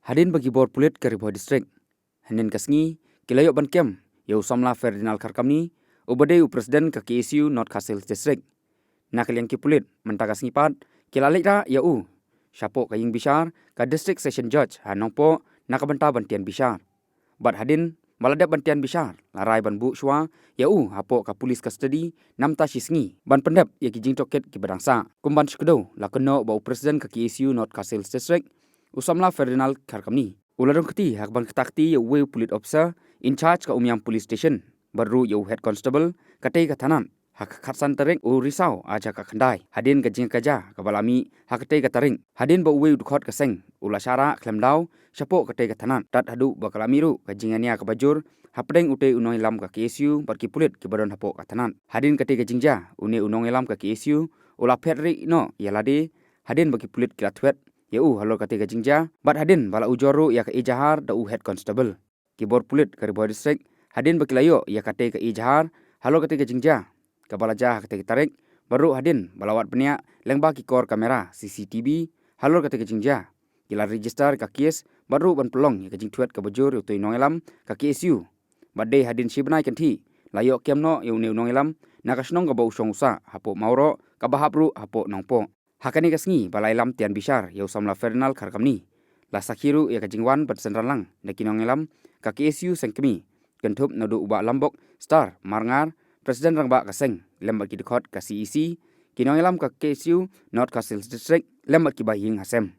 Hadin bagi bor pulit ke Ribuai Distrik. Hanin kasngi kilayok ban kem yau samla Ferdinand Karkamni ubade presiden ke KSU North Castle District. Nak kalian ki pulit mentakas ngipat kilalik ra yau syapo kaying bishar ka District Session Judge hanongpo nak benta bantian bishar. Bat hadin maladap bantian bishar larai ban bu shwa yau hapo ka polis custody namta shisngi ban pendap ya ki jing toket ki badangsa kumban shkedo lakono bau presiden ke KSU North Castle District usamla Ferdinand Karkamni. Uladong keti hak ban ketakti we police officer in charge ka umyang police station baru yau head constable katei ka tanan hak khatsan taring u risau aja ka khandai hadin ka jing kaja ka balami hak katei ka taring hadin ba we dukhot ka seng ula syara klemdau syapo katei ka tanan tat hadu bakalami ru ka jingania ka bajur hapdeng ute unoi lam ka KSU barki pulit ki baron hapo ka tanan hadin katei ka jingja une unong lam ka KSU ula phetri no yalade hadin bagi pulit ki latwet yau halor katei ka jingja bat hadin bala ujoru ya ka ijahar da u head constable ki bor pulit ka Ribuai District hadin bakilayo ya katei ka ijahar halor katei ka jingja ka balaja katei ka tarik baru hadin balawat penia lengba ki kor kamera CCTV halor katei ka jingja kila register ka kes baru ban pelong ya ka jingtwet ka bajur utoi nongelam ka KSU badai hadin shibnai kanthi layo kemno yu ne nongelam nakasnong ka bau songsa hapo mauro ka bahapru hapo nongpo hakani kasngi balai lam tian bishar yau samla Ferdinand Karkamni la sakhiru ya ka jingwan patsenralang nakinongelam ka KSU sengkemi kentup nadu uba lambok star marngar presiden rangba kaseng lembat ki dekhot ka CEC kinongelam ka KSU North Castle District lembat ki baying hasem.